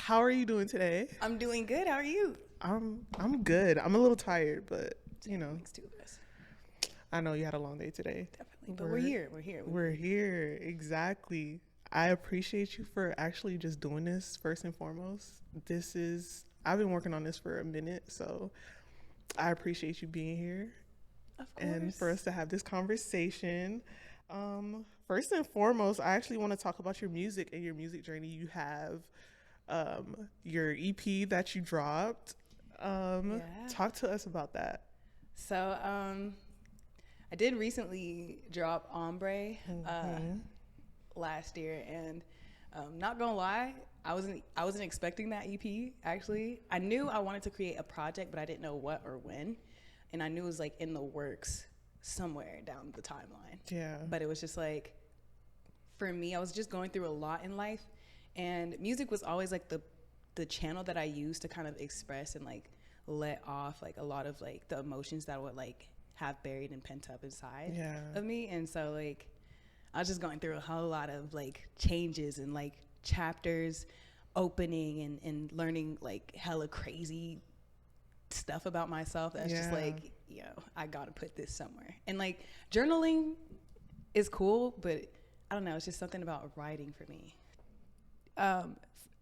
How are you doing today? I'm doing good. How are you? I'm good. I'm a little tired, but you know, Thanks to us. I know you had a long day today. Definitely. But we're here. We're here. We're here. Exactly. I appreciate you for actually just doing this first and foremost. I've been working on this for a minute, so I appreciate you being here. Of course. And for us to have this conversation. First and foremost, I actually want to talk about your music and your music journey. You have your EP that you dropped. Talk to us about that. So I did recently drop Ombre last year, and not gonna lie, I wasn't expecting that EP. Actually, I knew I wanted to create a project, but I didn't know what or when, and I knew it was like in the works somewhere down the timeline. Yeah. But it was just like, for me, I was just going through a lot in life, and music was always like the channel that I used to kind of express and like let off like a lot of like the emotions that I would like have buried and pent up inside of me. And so like I was just going through a whole lot of like changes and like chapters opening and learning like hella crazy stuff about myself that's just like, I gotta put this somewhere. And like journaling is cool, but I don't know, it's just something about writing for me.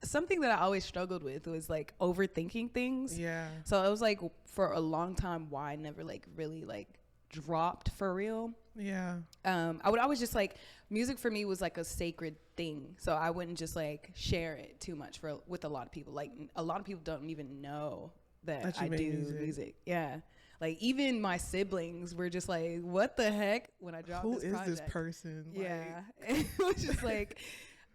Something that I always struggled with was like overthinking things. Yeah. So it was like for a long time why I never like really like dropped for real. Yeah. I would always just like, music for me was like a sacred thing. So I wouldn't just like share it too much with a lot of people. Like a lot of people don't even know that I do music. Yeah. Like even my siblings were just like, what the heck when I dropped this project? Who is this person? Yeah. It was just like,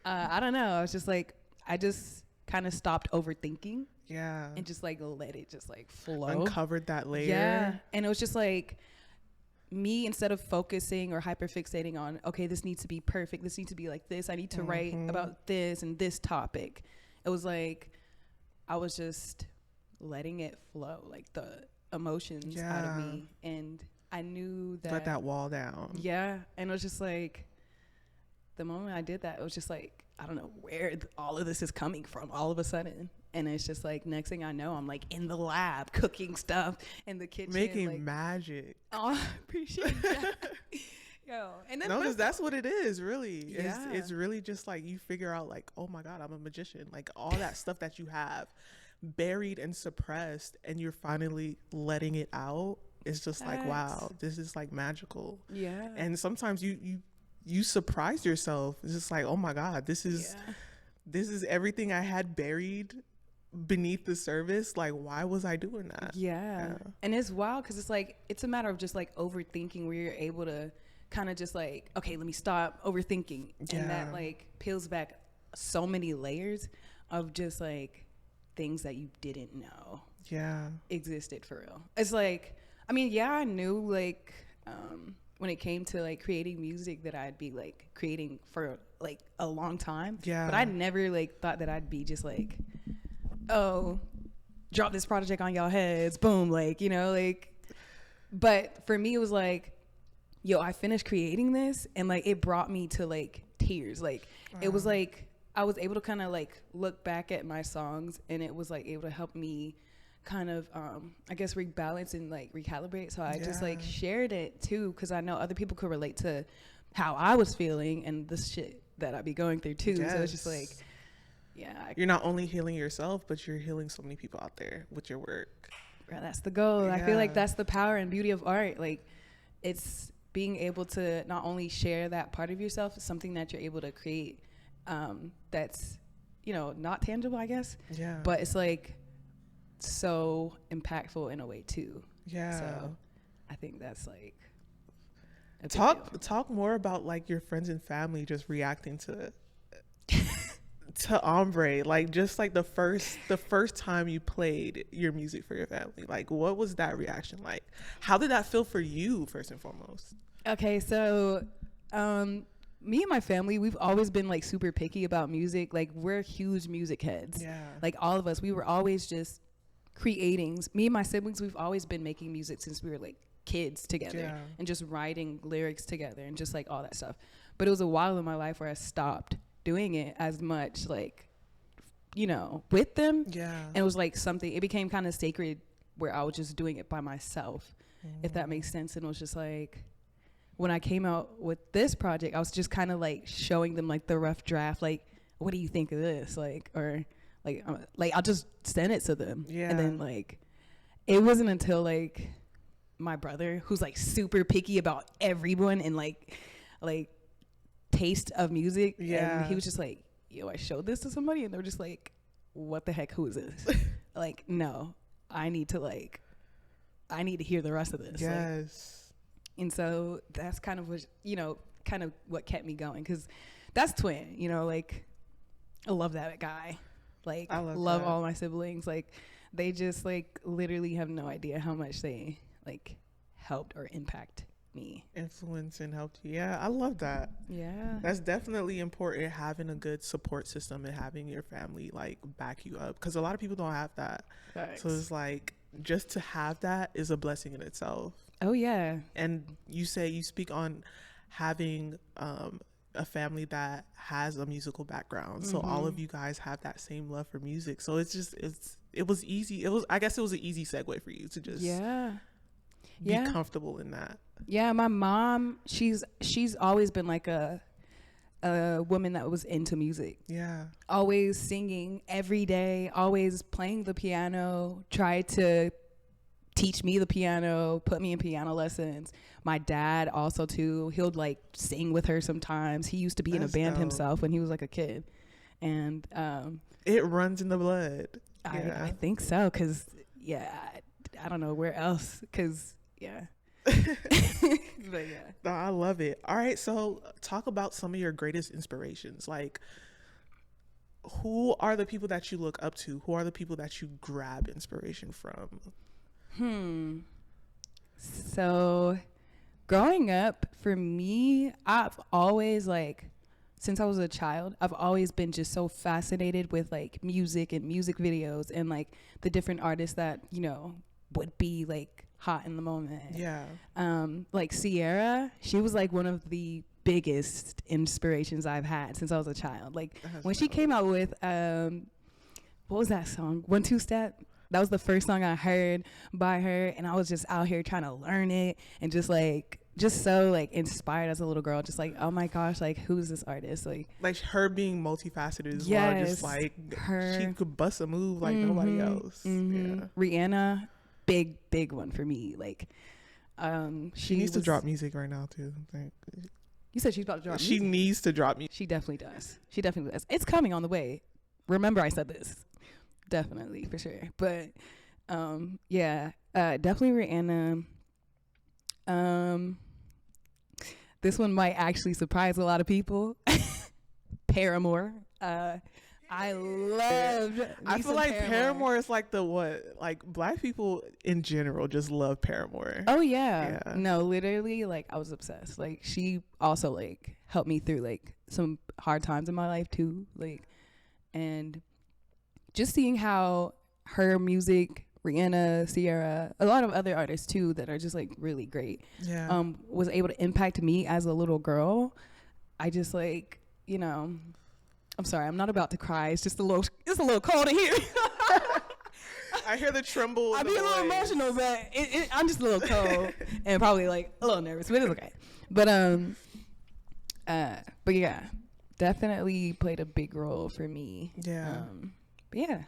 I don't know. I was just like, I just kind of stopped overthinking. Yeah. And just like let it just like flow. Uncovered that layer. Yeah. And it was just like me, instead of focusing or hyperfixating on, okay, this needs to be perfect. This needs to be like this. I need to write about this and this topic. It was like, I was just letting it flow, like the emotions out of me. And I knew that. Let that wall down. Yeah. And it was just like, the moment I did that, it was just like, I don't know where all of this is coming from all of a sudden. And it's just like, next thing I know, I'm like in the lab cooking stuff in the kitchen. Making like, magic. Oh, I appreciate that. Yo, and then no, because that's what it is, really. Yeah. It's really just like you figure out like, oh my God, I'm a magician. Like all that stuff that you have buried and suppressed and you're finally letting it out. It's just like, wow, this is like magical. Yeah. And sometimes you surprise yourself. It's just like, oh my God, this is everything I had buried beneath the surface. Like, why was I doing that? Yeah. And it's wild because it's like, it's a matter of just like overthinking where you're able to kind of just like, okay, let me stop overthinking. And that like peels back so many layers of just like things that you didn't know existed for real. It's like, I mean, I knew like when it came to like creating music that I'd be like creating for like a long time. Yeah. But I never like thought that I'd be just like, oh, drop this project on y'all heads, boom, like, like. But for me, it was like, yo, I finished creating this, and like it brought me to like tears. Like it was like I was able to kind of like look back at my songs, and it was like able to help me kind of I guess rebalance and like recalibrate. So I just like shared it too, because I know other people could relate to how I was feeling and the shit that I'd be going through too. So it's just like, you're not only healing yourself, but you're healing so many people out there with your work. Yeah, that's the goal. I feel like that's the power and beauty of art. Like it's being able to not only share that part of yourself, something that you're able to create that's not tangible, I guess, but it's like so impactful in a way too. So I think that's like talk more about like your friends and family just reacting to Ombre, like just like the first time you played your music for your family. Like what was that reaction like? How did that feel for you first and foremost? Okay, so me and my family, we've always been like super picky about music. Like we're huge music heads. Like all of us, we were always just creating. Me and my siblings, we've always been making music since we were like kids together and just writing lyrics together and just like all that stuff. But it was a while in my life where I stopped doing it as much, like you know, with them. Yeah. And it was like something, it became kind of sacred where I was just doing it by myself, if that makes sense. And it was just like, when I came out with this project, I was just kind of like showing them like the rough draft, like, what do you think of this? Like, or like I'll just send it to them. Yeah. And then like, it wasn't until like my brother, who's like super picky about everyone and like taste of music. Yeah. And he was just like, yo, I showed this to somebody and they're just like, what the heck, who is this? Like, no, I need to hear the rest of this. Yes. Like, and so that's kind of what, you know, kind of what kept me going. Cause that's twin, you know, like I love that guy. Like I love all my siblings. Like they just like literally have no idea how much they like helped or impact me. Influence and helped you. Yeah, I love that. Yeah. That's definitely important, having a good support system and having your family like back you up, because a lot of people don't have that. Thanks. So it's like, just to have that is a blessing in itself. Oh yeah. And you speak on having a family that has a musical background, so all of you guys have that same love for music, so it was easy. I guess it was an easy segue for you to just be comfortable in that. Yeah, my mom, she's always been like a woman that was into music. Yeah. Always singing every day, always playing the piano, tried to teach me the piano, put me in piano lessons. My dad also too, he'll like sing with her sometimes. He used to be in a band himself when he was like a kid. And it runs in the blood. I think so, because I don't know where else, because but yeah. No, I love it. All right, so talk about some of your greatest inspirations. Like, who are the people that you look up to? Who are the people that you grab inspiration from? So growing up, for me, I've always since I was a child, I've always been just so fascinated with like music and music videos and like the different artists that, you know, would be like hot in the moment. Yeah. Like Sierra, she was like one of the biggest inspirations I've had since I was a child. Like when she came out with what was that song? 1 2 Step. That was the first song I heard by her, and I was just out here trying to learn it and just so like inspired as a little girl, just like, oh my gosh, like who's this artist? Like her being multifaceted as well, just like she could bust a move like nobody else. Yeah. Rihanna, big one for me. Like she needs to drop music right now too. You said she's about to drop music? She needs to drop music. She definitely does. It's coming on the way. Remember I said this. Definitely, for sure. But definitely Rihanna. This one might actually surprise a lot of people. Paramore. I feel like Paramore is like like Black people in general just love Paramore. Oh yeah. No, literally, like I was obsessed. Like she also like helped me through like some hard times in my life too. Like, and just seeing how her music, Rihanna, Sierra, a lot of other artists too that are just like really great, was able to impact me as a little girl. I just like, you know, I'm sorry, I'm not about to cry. It's a little cold in here. I hear the tremble. I'll be a little emotional, but I'm just a little cold and probably like a little nervous, but it's okay. But yeah, definitely played a big role for me. Yeah. Yeah.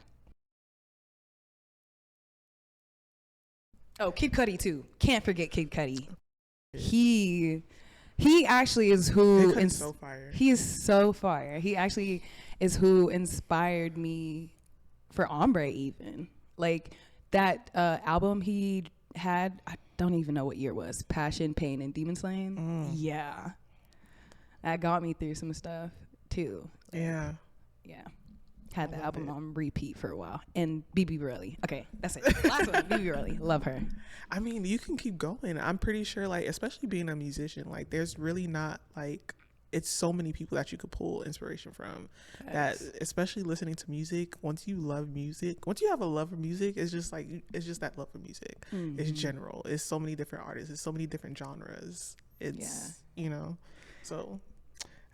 Oh, Kid Cudi too. Can't forget Kid Cudi. He actually is who so fire. He is so fire. He actually is who inspired me for Ombre even. Like that album he had, I don't even know what year it was. Passion, Pain, and Demon Slaying. Yeah. That got me through some stuff too. Yeah. Had the album on repeat for a while. And BB Burelli. Okay, that's it. Last one, BB Burelli. Love her. I mean, you can keep going. I'm pretty sure, like, especially being a musician, like, there's really not, like, it's so many people that you could pull inspiration from. That, especially listening to music, once you have a love for music, it's just that love for music. It's general. It's so many different artists. It's so many different genres. It's, you know, so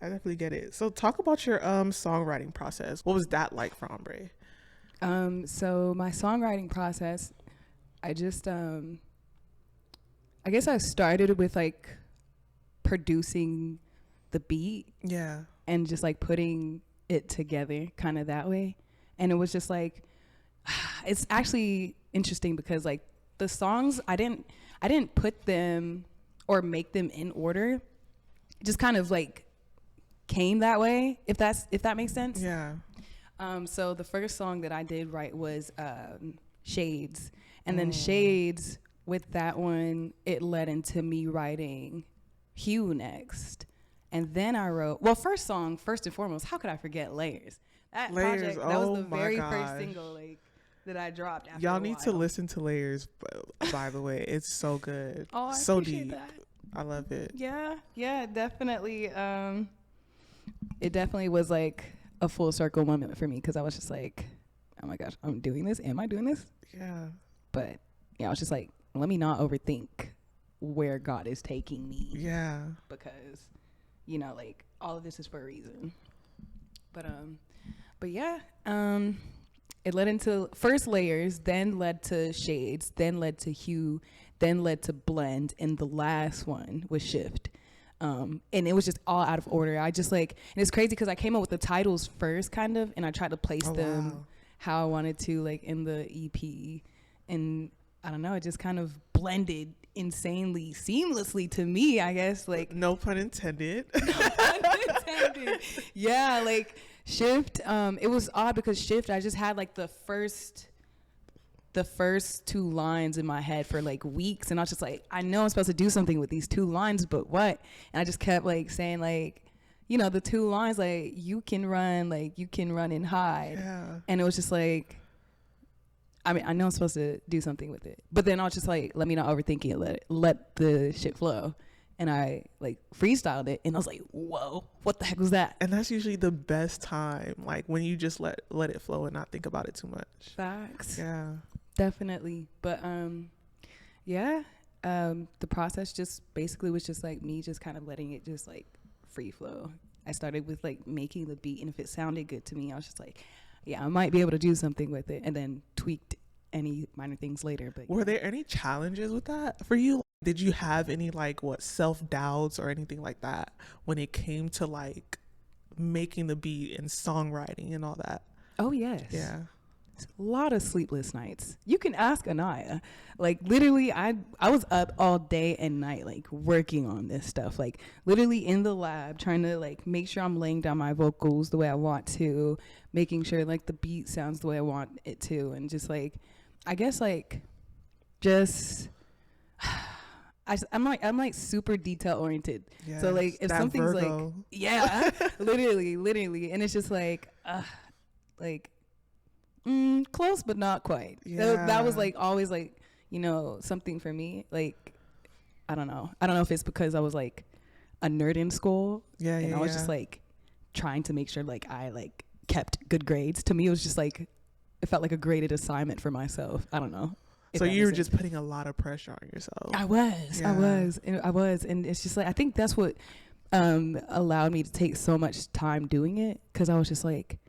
I definitely get it. So talk about your songwriting process. What was that like for Ombre? So my songwriting process, I just I guess I started with like producing the beat Yeah. and just like putting it together kind of that way. And it was just like it's actually interesting because like the songs I didn't put them or make them in order. It just kind of like came that way, if that makes sense. Yeah. So the first song that I did write was Shades. And then Shades, with that one, it led into me writing Hue next. And then I wrote, well, first and foremost, how could I forget Layers? That Layers, project, that was the oh my very gosh. first single like that I dropped after Y'all a need to while. listen to Layers, by the way. It's so good. Oh, I so appreciate deep. that. I love it. Yeah, definitely. It definitely was like a full circle moment for me because I was just like, oh my gosh, I'm doing this. Am I doing this? Yeah. But yeah, I was just like, let me not overthink where God is taking me. Yeah. Because, like all of this is for a reason. But yeah, it led into first Layers, then led to Shades, then led to Hue, then led to Blend, and the last one was Shift. And it was just all out of order. I just like, and it's crazy because I came up with the titles first kind of, and I tried to place them Wow. how I wanted to, like in the EP. And I don't know, it just kind of blended insanely seamlessly to me, I guess. Like, No pun intended. yeah, like Shift, it was odd because Shift, I just had like the first two lines in my head for like weeks, and I was just like, I know I'm supposed to do something with these two lines, but what? And I just kept like saying like, the two lines, like you can run and hide. Yeah. And it was just like, I mean, I know I'm supposed to do something with it, but then I was just like, let me not overthink it, let the shit flow. And I like freestyled it, and I was like, whoa, what the heck was that? And that's usually the best time, like when you just let it flow and not think about it too much. Facts. Yeah. Definitely. But yeah, the process just basically was just like me just kind of letting it just like free flow. I started with like making the beat, and if it sounded good to me, I was just like, yeah, I might be able to do something with it, and then tweaked any minor things later. But Were there any challenges with that for you? Did you have any like self-doubts or anything like that when it came to like making the beat and songwriting and all that? Oh yes. Yeah. A lot of sleepless nights. You can ask Anaya. Like literally, I was up all day and night like working on this stuff. Like literally in the lab trying to like make sure I'm laying down my vocals the way I want to, making sure like the beat sounds the way I want it to, and just like I guess like just I'm like super detail oriented. Yes, So like if that something's Virgo. like yeah, literally, and it's just like close but not quite. Yeah. That was like always like something for me. Like I don't know if it's because I was like a nerd in school, and I was just like trying to make sure like I like kept good grades. To me it was just like it felt like a graded assignment for myself. I don't know. So you were just putting a lot of pressure on yourself. I was, and it's just like I think that's what allowed me to take so much time doing it, because I was just like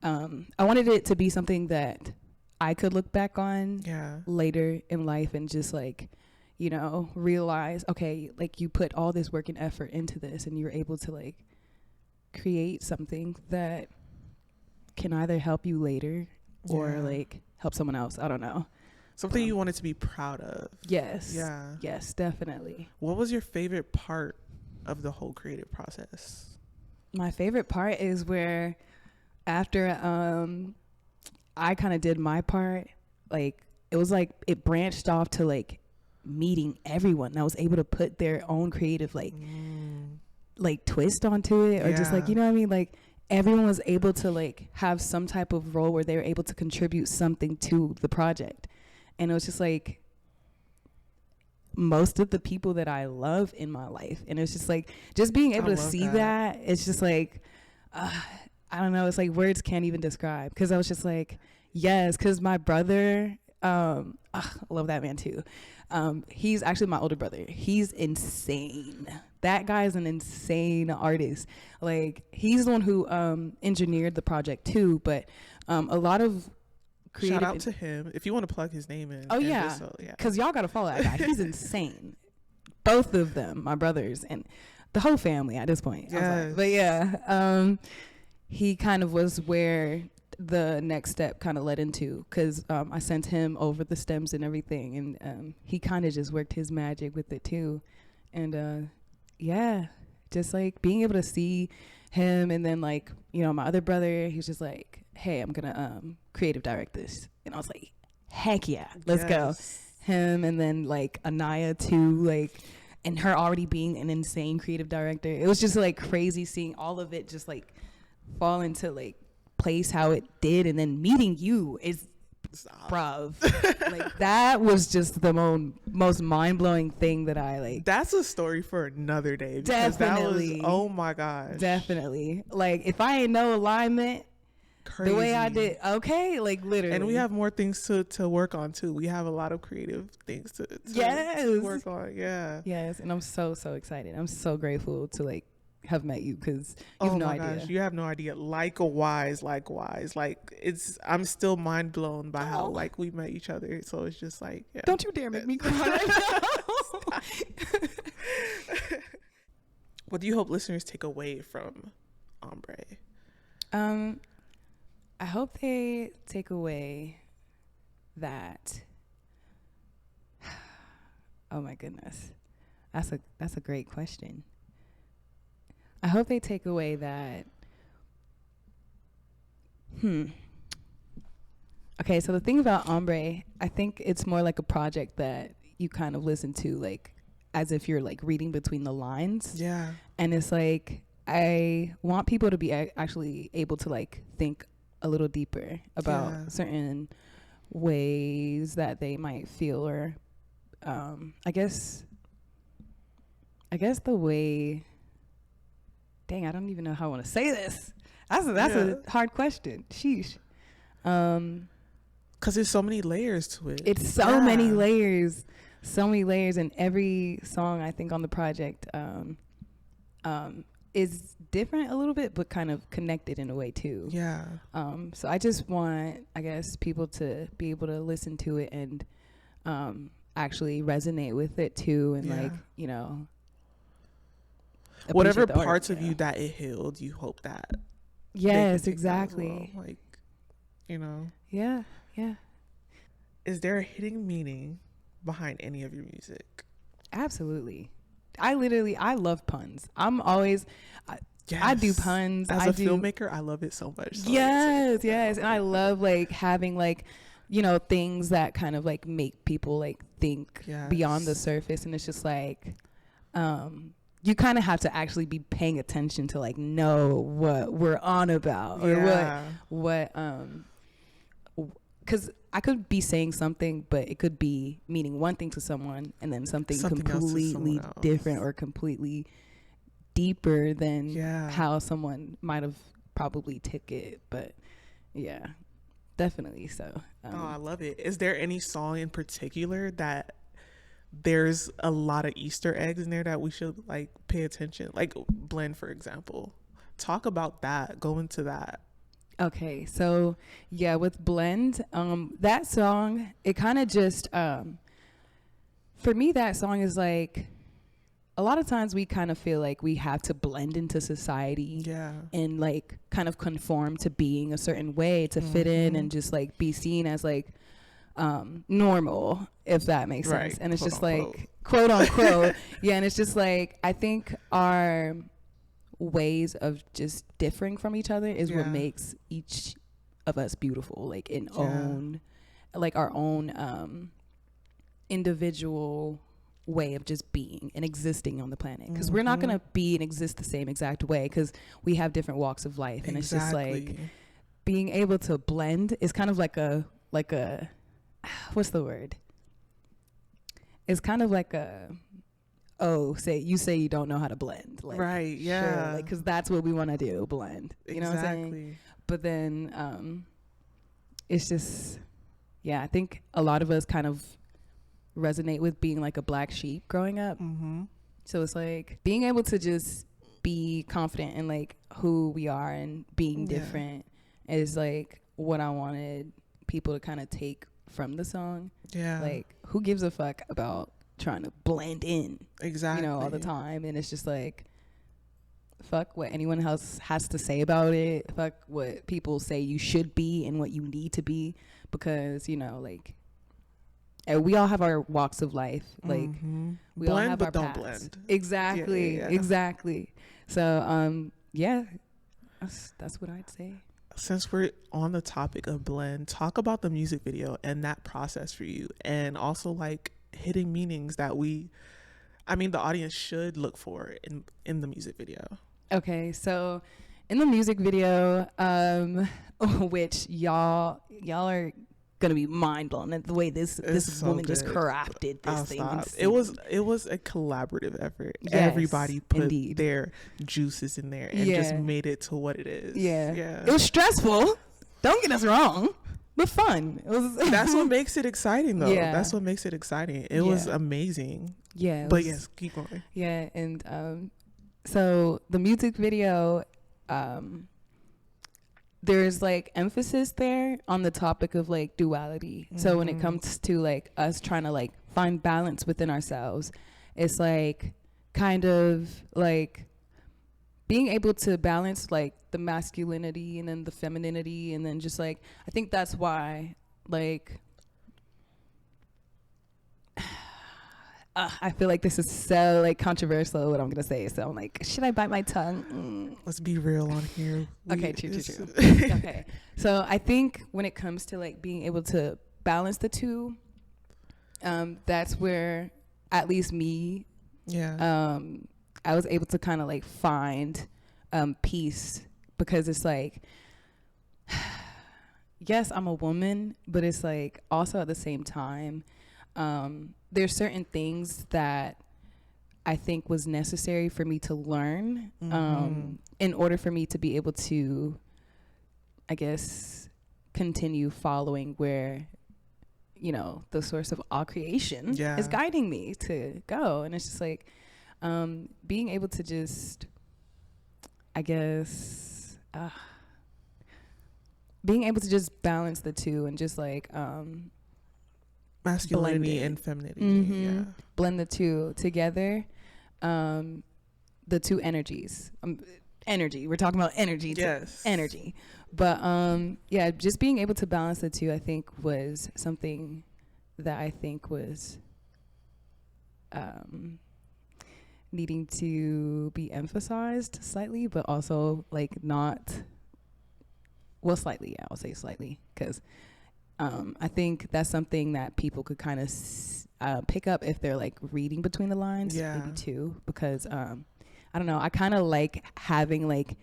I wanted it to be something that I could look back on later in life and just like realize, okay, like you put all this work and effort into this, and you're able to like create something that can either help you later or like help someone else. I don't know. Something you wanted to be proud of. Yes. Yeah. Yes, definitely. What was your favorite part of the whole creative process? My favorite part is where after I kind of did my part, like it was like it branched off to like meeting everyone that was able to put their own creative like twist onto it, or just like what I mean, like everyone was able to like have some type of role where they were able to contribute something to the project. And it was just like most of the people that I love in my life. And it's just like, just being able to see that, it's just like, I don't know. It's like words can't even describe. Cause I was just like, yes. Cause my brother, I love that man too. He's actually my older brother. He's insane. that guy is an insane artist. Like, he's the one who engineered the project too, but a lot of creative. Shout out to him if you want to plug his name in. Oh yeah, because y'all gotta follow that guy. He's insane. Both of them, my brothers, and the whole family at this point. Yes. But yeah, he kind of was where the next step kind of led into, because I sent him over the stems and everything, and he kind of just worked his magic with it too. And yeah, just like being able to see him, and then like, you know, my other brother, he was just like, hey, I'm gonna creative direct this, and I was like, heck yeah, let's go. Him, and then like Anaya too, like, and her already being an insane creative director. It was just like crazy seeing all of it just like fall into like place how it did, and then meeting you is bruv. Like, that was just the most mind-blowing thing that I like. That's a story for another day. Definitely. That was, oh my gosh. Definitely. Like, if I ain't no alignment Crazy. The way I did, okay, like literally. And we have more things to work on too. We have a lot of creative things to work on. Yeah. Yes, and I'm so excited. I'm so grateful to like have met you, because you have no idea. Gosh, you have no idea. Likewise. Like, I'm still mind blown by how like we met each other. So it's just like, yeah. Don't you dare make me cry right now. What do you hope listeners take away from Ombre? I hope they take away that. Oh my goodness, that's a great question. I hope they take away that. Okay, so the thing about Ombre, I think it's more like a project that you kind of listen to like as if you're like reading between the lines. Yeah. And it's like, I want people to be actually able to like think a little deeper about certain ways that they might feel, or I guess the way, dang, I don't even know how I want to say this. That's a hard question. Sheesh. Because there's so many layers to it. It's so many layers, and every song I think on the project is different a little bit, but kind of connected in a way too. Yeah. So I just want, I guess, people to be able to listen to it and actually resonate with it too, and like, you know, whatever parts of you that it healed, you hope that. Yes, exactly. Well. Like, you know. Yeah. Is there a hidden meaning behind any of your music? Absolutely. I love puns. I'm always, I do puns. As a filmmaker, I love it so much. So yes. And I love like having like, you know, things that kind of like make people like think beyond the surface. And it's just like, you kind of have to actually be paying attention to like know what we're on about, or what because I could be saying something, but it could be meaning one thing to someone, and then something completely different or completely deeper than how someone might have probably took it. But yeah, definitely. So I love it. Is there any song in particular that there's a lot of Easter eggs in there that we should like pay attention, like Blend, for example? Talk about that. Go into that. Okay, so yeah, with Blend, that song, it kind of just, for me, that song is like, a lot of times we kind of feel like we have to blend into society and like kind of conform to being a certain way to fit in and just like be seen as like normal, if that makes sense. And it's just like, quote unquote. And it's just like, I think our ways of just differing from each other is what makes each of us beautiful, like in like our own individual way of just being and existing on the planet, because we're not going to be and exist the same exact way, because we have different walks of life. And it's just like being able to blend is kind of like a what's the word, it's kind of like a say you don't know how to blend, like, right? Sure, like, because that's what we want to do, blend, you know what I'm saying? But then it's just I think a lot of us kind of resonate with being like a black sheep growing up. So it's like being able to just be confident in like who we are and being different is like what I wanted people to kind of take from the song. Yeah. Like, who gives a fuck about trying to blend in? Exactly. You know, all the time. And it's just like, fuck what anyone else has to say about it. Fuck what people say you should be and what you need to be. Because, you know, like, we all have our walks of life. Like, we all have but our don't paths. blend. Exactly. Exactly. So, yeah, that's what I'd say. Since we're on the topic of blend, talk about the music video and that process for you, and also like hidden meanings that the audience should look for in the music video. Okay, so in the music video, which y'all are gonna be mind blown at the way this so woman good. just crafted this thing. It was a collaborative effort. Yes, everybody put indeed. their juices in there and just made it to what it is. Yeah. It was stressful. Don't get us wrong, but fun. It was. That's what makes it exciting, though. Yeah. That's what makes it exciting. It was amazing. Yeah. But yes, keep going. Yeah, and so the music video, there's like emphasis there on the topic of like duality. So when it comes to like us trying to like find balance within ourselves, it's like kind of like being able to balance like the masculinity and then the femininity, and then just like I think that's why like I feel like this is so like controversial what I'm gonna say, so I'm like, should I bite my tongue? Let's be real on here. Okay, true. Okay, so I think when it comes to like being able to balance the two, that's where at least me, I was able to kind of like find peace, because it's like, yes, I'm a woman, but it's like also at the same time, there's certain things that I think was necessary for me to learn in order for me to be able to, I guess, continue following where, you know, the source of all creation is guiding me to go. And it's just like being able to just, I guess, being able to just balance the two and just like masculinity and femininity, blend the two together, the two energies, energy, we're talking about energy, energy, but just being able to balance the two, I think, was something that I think was needing to be emphasized slightly, but also like not, well, slightly, I'll say slightly, because I think that's something that people could kind of pick up if they're like reading between the lines, maybe too, because I don't know, I kind of like having like,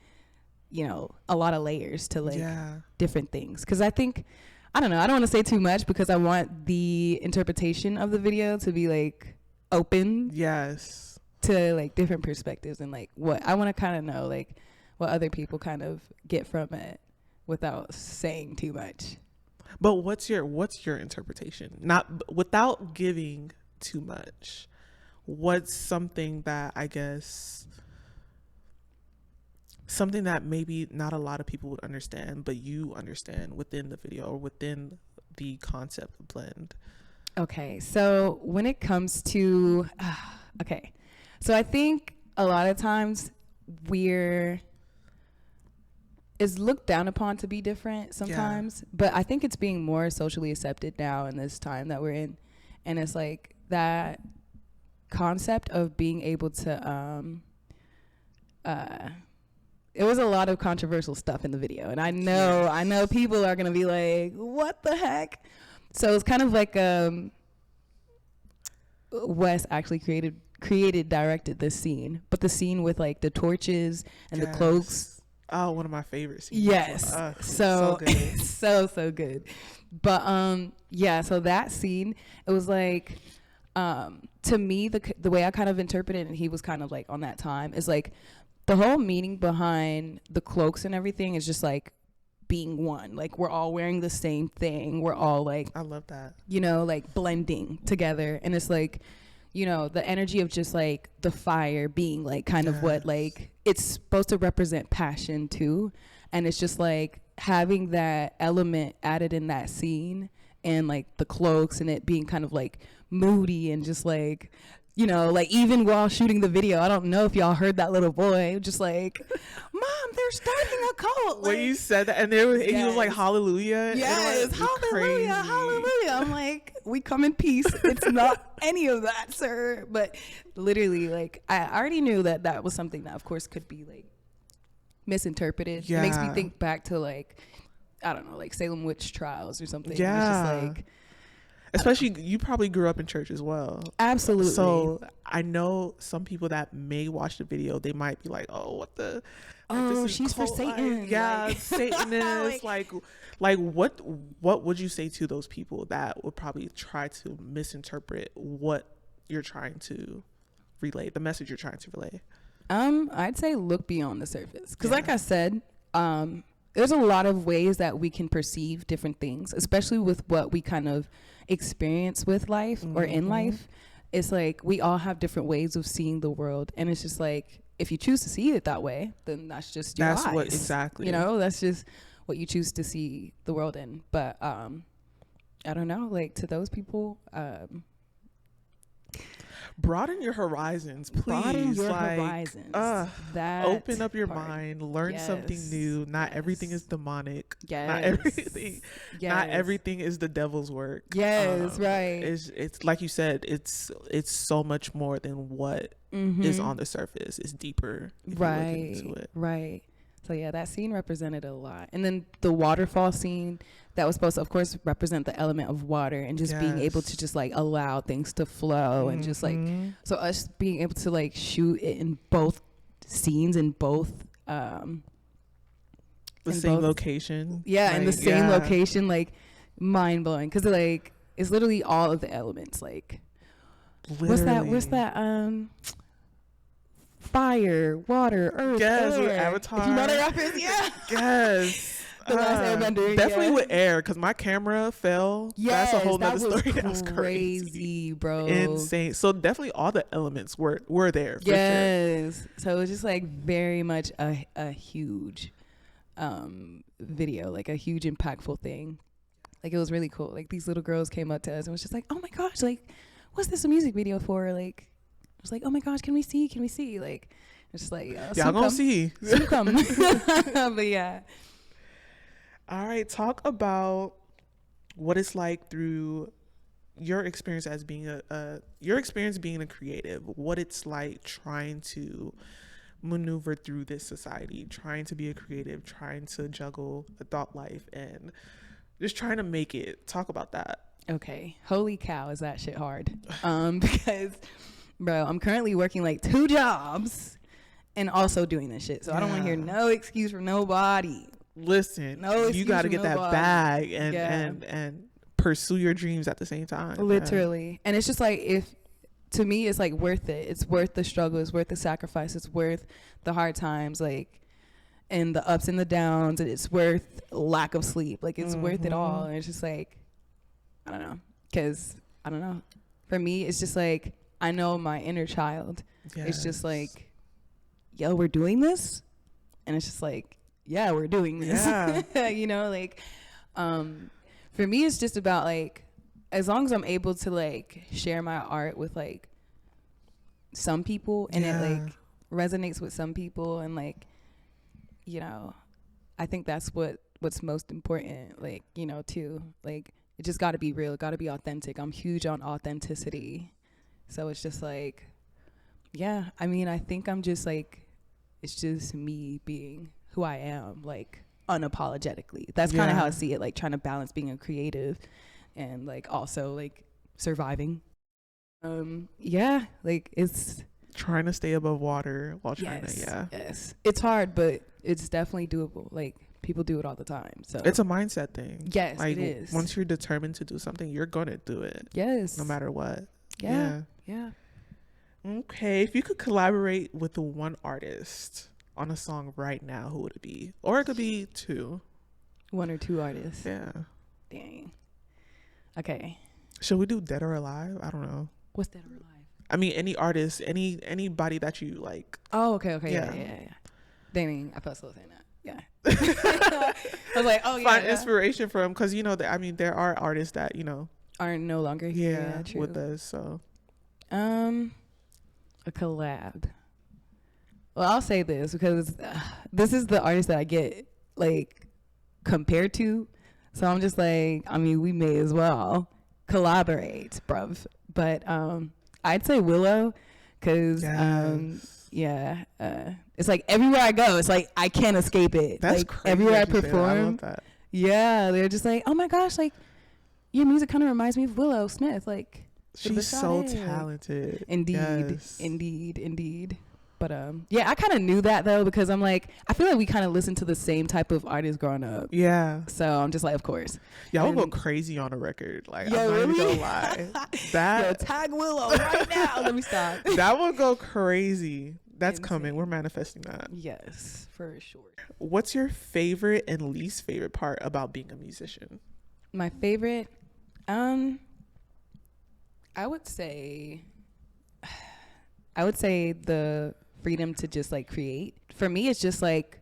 you know, a lot of layers to like different things, because I think, I don't know, I don't want to say too much because I want the interpretation of the video to be like open to like different perspectives, and like what I want to kind of know, like what other people kind of get from it without saying too much. But what's your interpretation? Not without giving too much. What's something that I guess something that maybe not a lot of people would understand, but you understand within the video or within the concept of blend? Okay, so when it comes to so I think a lot of times is looked down upon to be different sometimes, but I think it's being more socially accepted now in this time that we're in, and it's like that concept of being able to it was a lot of controversial stuff in the video, and I know people are gonna be like, what the heck? So it's kind of like Wes actually directed this scene, but the scene with like the torches and the cloaks. Oh, one of my favorite scenes. Yes. So good. so good. But so that scene, it was like to me, the way I kind of interpreted it, and he was kind of like on that time, is like the whole meaning behind the cloaks and everything is just like being one. Like we're all wearing the same thing. We're all like, I love that. You know, like blending together. And it's like you know, the energy of just like the fire being like kind of what Yes. like it's supposed to represent passion too. And it's just like having that element added in that scene and like the cloaks and it being kind of like moody and just like, you know, like even while shooting the video, I don't know if y'all heard that little boy just like, Mom, they're starting a cult. When Like, you said that, and there was, he was like, yes. hallelujah. Yes, and, like, hallelujah, crazy. hallelujah. I'm like, we come in peace. It's not any of that, sir. But literally, like, I already knew that that was something that, of course, could be like misinterpreted. It makes me Yeah. think back to like, I don't know, like Salem witch trials or something. It's Yeah. just like, Especially, you probably grew up in church as well. absolutely. So I know some people that may watch the video, they might be like, "Oh, what the? Like, Oh, is she's for cult-like." Satan. Yeah, Like- Satanist. like what would you say to those people that would probably try to misinterpret what you're trying to relay, the message you're trying to relay? I'd say look beyond the surface. Because like I said, there's a lot of ways that we can perceive different things, especially with what we kind of experience with life or in life. It's like we all have different ways of seeing the world. And it's just like, if you choose to see it that way, then that's just your That's eyes. what exactly. You know, that's just what you choose to see the world in. But I don't know, like to those people, Broaden your horizons, please. broaden your like, horizons. That open up your part. mind, learn something Yes. new. Not everything is Yes. demonic. Yes. Not everything. Not Yes. everything is the devil's work. Yes, right. It's like you said. It's so much more than what is on the surface. It's deeper. If you look into it. Right. So yeah, that scene represented a lot. And then the waterfall scene, that was supposed to, of course, represent the element of water and just being able to just like allow things to flow and just like, so us being able to like shoot it in both scenes in both the in same both- location. yeah, in the Like, same yeah. location, like mind blowing, because like it's literally all of the elements. Like what's Literally. that fire, water, earth, Yes, with air. Avatar. If you know the reference, yeah. Yes. The Last Airbender, Definitely yeah. with air, because my camera fell. Yes, That's a whole that nother was story. That was crazy. crazy, bro. Insane. So definitely all the elements were there. For sure. Yes. So it was just like very much a huge video, like a huge impactful thing. Like it was really cool. Like these little girls came up to us and was just like, "Oh my gosh, like what's this a music video for?" Like I was like, "Oh my gosh, can we see? Can we see?" Like it's just like Y'all gonna see. soon come. But yeah. All right, talk about what it's like through your experience as being your experience being a creative. What it's like trying to maneuver through this society, trying to be a creative, trying to juggle a thought life, and just trying to make it. Talk about that. Okay. Holy cow, is that shit hard? Because, bro, I'm currently working like 2 jobs and also doing this shit. So I don't want to hear no excuse from nobody. Listen, No you excuse got to from get that nobody. bag Yeah. and pursue your dreams at the same time. Literally. And it's just like, if to me, it's like worth it. It's worth the struggle. It's worth the sacrifice. It's worth the hard times, like, and the ups and the downs. And it's worth lack of sleep. Like, it's worth it all. And it's just like, I don't know. Because, I don't know. For me, it's just like, I know my inner child. It's just like, yo, we're doing this. And it's just like, yeah, we're doing this. Yeah. You know, like, for me, it's just about like, as long as I'm able to like share my art with like some people and it like resonates with some people, and like, you know, I think that's what's most important, like, you know, too. Like, it just got to be real. It got to be authentic. I'm huge on authenticity. So it's just like, yeah, I mean, I think I'm just like, it's just me being who I am, like unapologetically. That's kind of how I see it, like trying to balance being a creative and like also like surviving. Yeah, like it's trying to stay above water while trying to yes, it's hard, but it's definitely doable. Like people do it all the time, so it's a mindset thing. Yes, like, it is. Once you're determined to do something, you're gonna do it. Yes, No matter what. yeah. Okay, if you could collaborate with the one artist on a song right now, who would it be? Or it could be 2. 1 or 2 artists. Yeah. Dang. Okay. Should we do Dead or Alive? I don't know. What's Dead or Alive? I mean, any artist, anybody that you like. Oh, okay. Yeah. Yeah. Dang, I felt so saying that. Yeah. I was like, oh, yeah. Find inspiration from, because, you know, I mean, there are artists that, you know, aren't no longer here. yeah, True. with us. So, a collab. Well, I'll say this because this is the artist that I get like compared to. So I'm just like, I mean, we may as well collaborate, bruv. But I'd say Willow because it's like everywhere I go, it's like I can't escape it. That's like crazy everywhere I that you say that. I perform, love that. yeah, they're just like, oh my gosh, like your music kind of reminds me of Willow Smith. Like she's so talented. Indeed, indeed. But yeah, I kind of knew that though because I'm like, I feel like we kind of listened to the same type of artists growing up. Yeah. So I'm just like, of course. Y'all will go crazy on a record. Like, yo, I'm not really? even gonna lie. That yo, tag Willow right now. Let me stop. That will go crazy. That's Insane. coming. We're manifesting that. Yes, for sure. What's your favorite and least favorite part about being a musician? My favorite, I would say the freedom to just like create. For me, it's just like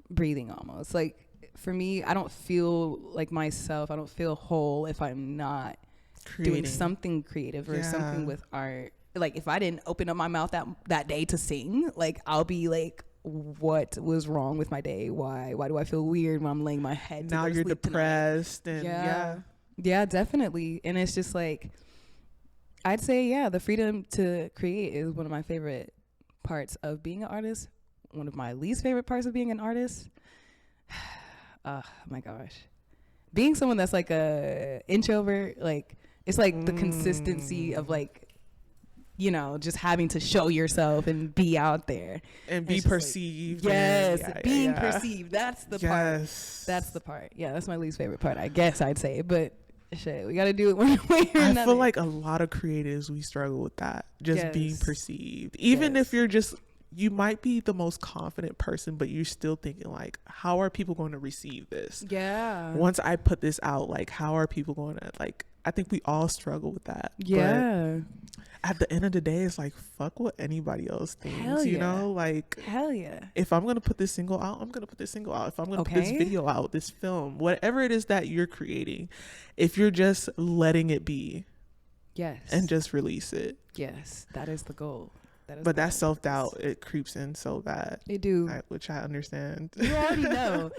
breathing almost. Like for me, I don't feel like myself. I don't feel whole if I'm not doing something creative or something with art. Like if I didn't open up my mouth that day to sing, like I'll be like, what was wrong with my day? Why do I feel weird when I'm laying my head now you're depressed tonight? And yeah, definitely. And it's just like, I'd say the freedom to create is one of my favorite parts of being an artist. One of my least favorite parts of being an artist, oh my gosh, being someone that's like a introvert, like it's like the consistency of like, you know, just having to show yourself and be out there and be perceived. Like, being perceived. That's the part. That's the part. Yeah, that's my least favorite part, I guess I'd say. But shit, we got to do it one way or another. I feel like a lot of creatives, we struggle with that. Just being perceived. Even if you're just, you might be the most confident person, but you're still thinking like, how are people going to receive this? Yeah. Once I put this out, like, how are people going to, like, I think we all struggle with that. Yeah. But at the end of the day, it's like, fuck what anybody else thinks, you know? Like, hell yeah. If I'm going to put this single out, I'm going to put this single out. If I'm going to put this video out, this film, whatever it is that you're creating, if you're just letting it be. Yes. And just release it. Yes. That is the goal. But that self-doubt, it creeps in so bad. It do. Which I understand. You already know.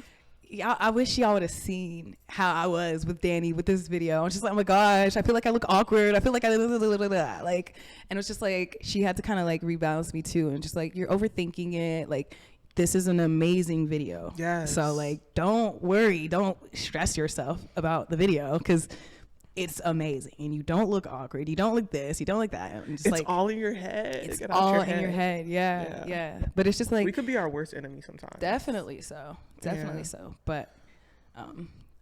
I wish y'all would have seen how I was with Danny with this video. I was just like, oh my gosh, I feel like I look awkward. I feel like like, and it was just like, she had to kind of like rebalance me too. And just like, you're overthinking it. Like, this is an amazing video. Yes. So like, don't worry. Don't stress yourself about the video because it's amazing. And you don't look awkward. You don't look this. You don't look that. It's like, all in your head. It's all in your head. Yeah. But it's just like, we could be our worst enemy sometimes. Definitely so. So. But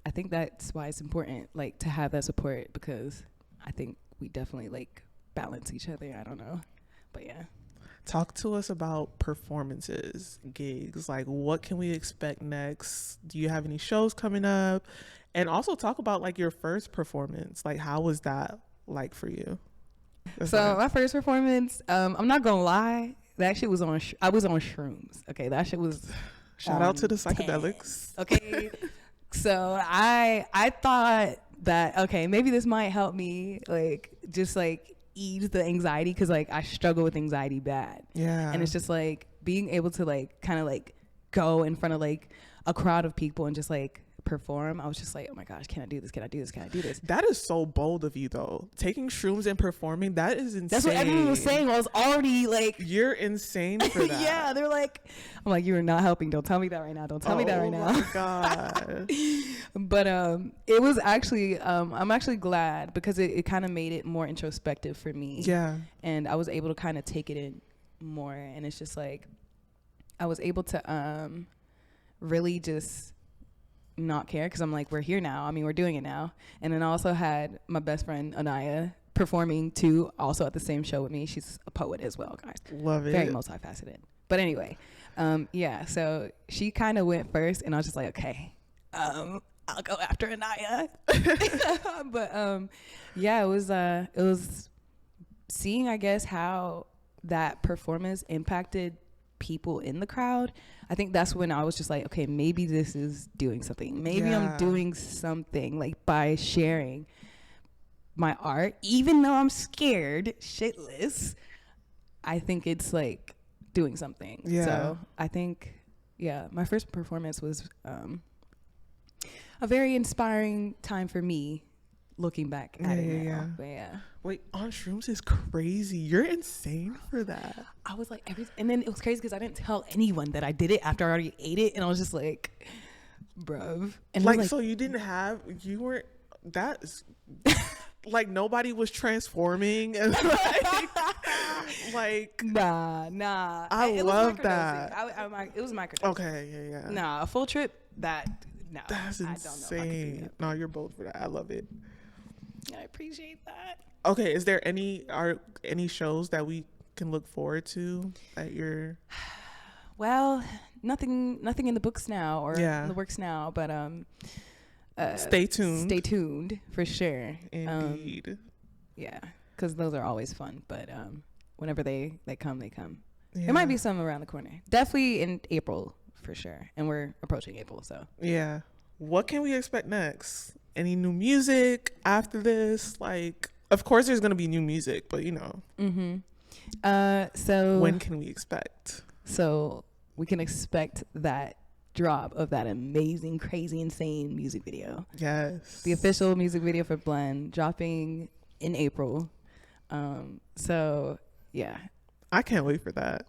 I think that's why it's important, like, to have that support, because I think we definitely like balance each other. I don't know. But yeah. Talk to us about performances, gigs. Like, what can we expect next? Do you have any shows coming up? And also talk about like your first performance. Like, how was that like for you? My first performance, I'm not gonna lie, that shit was I was on shrooms. Okay, that shit was shout out to the psychedelics. 10. Okay. So I thought that, okay, maybe this might help me like just like ease the anxiety, because like I struggle with anxiety bad. Yeah. And it's just like being able to like kind of like go in front of like a crowd of people and just like perform. I was just like, oh my gosh, can I do this? Can I do this? Can I do this? That is so bold of you though. Taking shrooms and performing, that is insane. That's what everyone was saying. I was already like, you're insane for that. Yeah, they're like, I'm like, you are not helping. Don't tell me that right now. Don't tell me that right now. Oh my God. But it was actually, I'm actually glad, because it kind of made it more introspective for me. Yeah. And I was able to kind of take it in more. And it's just like, I was able to really just not care, because I'm like, we're here now. I mean, we're doing it now. And then I also had my best friend Anaya performing too, also at the same show with me. She's a poet as well, guys. Love it. Very multifaceted. But anyway, yeah, so she kind of went first, and I was just like, okay, I'll go after Anaya. But yeah, it was seeing, I guess, how that performance impacted people in the crowd, I think that's when I was just like, okay, maybe this is doing something. Maybe I'm doing something, like, by sharing my art, even though I'm scared shitless. I think it's like doing something. So I think, my first performance was a very inspiring time for me, looking back at it now. But wait, on shrooms is crazy. You're insane for that. I was like, and then it was crazy because I didn't tell anyone that I did it after I already ate it, and I was just like, bruv. And like so you weren't that's like nobody was transforming and like nah. I love that. It was microdosing. Okay, Nah, a full trip, that's insane. No, you're bold for that. I love it. I appreciate that. Okay, is there any shows that we can look forward to that you're? Well, nothing in the books now or in the works now, but stay tuned for sure. Indeed. Because those are always fun, but whenever they come. There might be some around the corner. Definitely in April for sure, and we're approaching April, so what can we expect next? Any new music after this? Like, of course there's gonna be new music, but so when can we expect? So we can expect that drop of that amazing, crazy, insane music video. Yes, the official music video for Blend dropping in April. So I can't wait for that.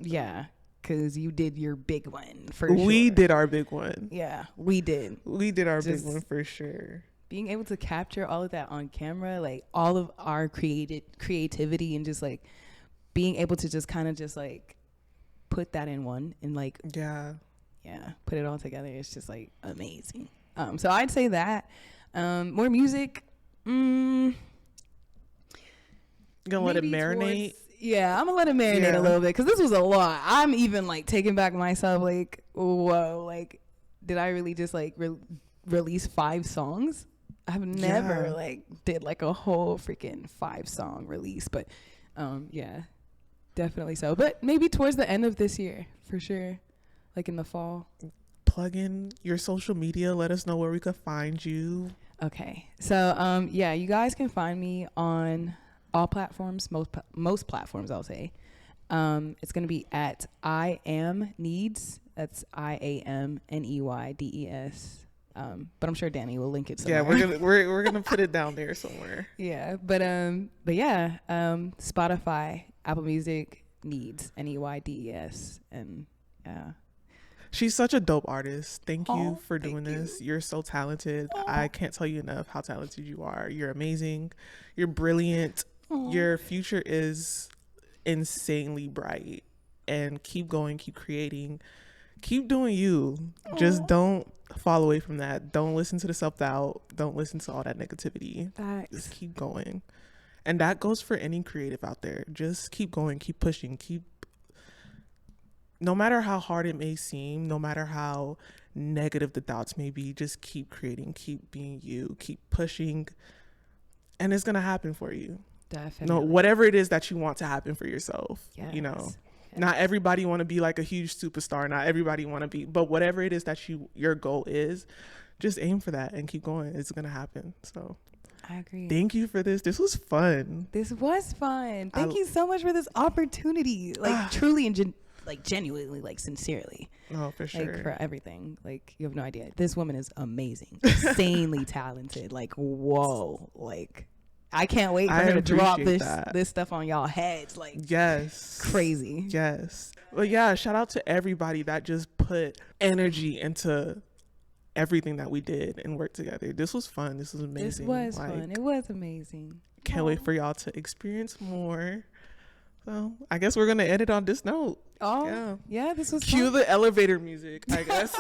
Because you did your big one for We sure. did our big one. We did Our big one for sure. Being able to capture all of that on camera, like all of our creativity, and just like being able to just kind of just like put that in one and like put it all together. It's just like amazing. So I'd say that more music. Gonna let it marinate. I'm gonna let it marinate a little bit, because this was a lot. I'm even like taking back myself, like, whoa, like, did I really just like release 5 songs? I've never like did like a whole freaking 5-song release, but definitely so. But maybe towards the end of this year for sure, like in the fall. Plug in your social media. Let us know where we could find you. Okay, so you guys can find me on all platforms, most platforms, I'll say. It's gonna be at I am NEYDES. That's IAMNEYDES. But I'm sure Danny will link it somewhere. We're gonna put it down there somewhere. But Spotify, Apple Music, NEYDES, NEYDES, and she's such a dope artist. Thank you for doing this. You're so talented. I can't tell you enough how talented you are. You're amazing. You're brilliant. Your future is insanely bright, and keep going, keep creating, keep doing you. Just don't fall away from that. Don't listen to the self-doubt. Don't listen to all that negativity. Just keep going. And that goes for any creative out there. Just keep going, keep pushing, no matter how hard it may seem, no matter how negative the doubts may be, just keep creating, keep being you, keep pushing, and it's gonna happen for you. Definitely. No, whatever it is that you want to happen for yourself. Not everybody want to be like a huge superstar. Not everybody want to be, but whatever it is that your goal is, just aim for that and keep going. It's gonna happen. So I agree. Thank you for this. This was fun. Thank you so much for this opportunity. Like truly and genuinely, like sincerely. Oh, for sure. Like for everything. Like you have no idea. This woman is amazing. Insanely talented. Like, whoa. Like, I can't wait for her to drop this stuff on y'all heads. Like, yes, crazy. Yes. Well, shout out to everybody that just put energy into everything that we did and worked together. This was fun. This was amazing. This was fun. It was amazing. Can't wait for y'all to experience more. So I guess we're gonna end it on this note. Yeah, this was Cue fun. the elevator music, I guess.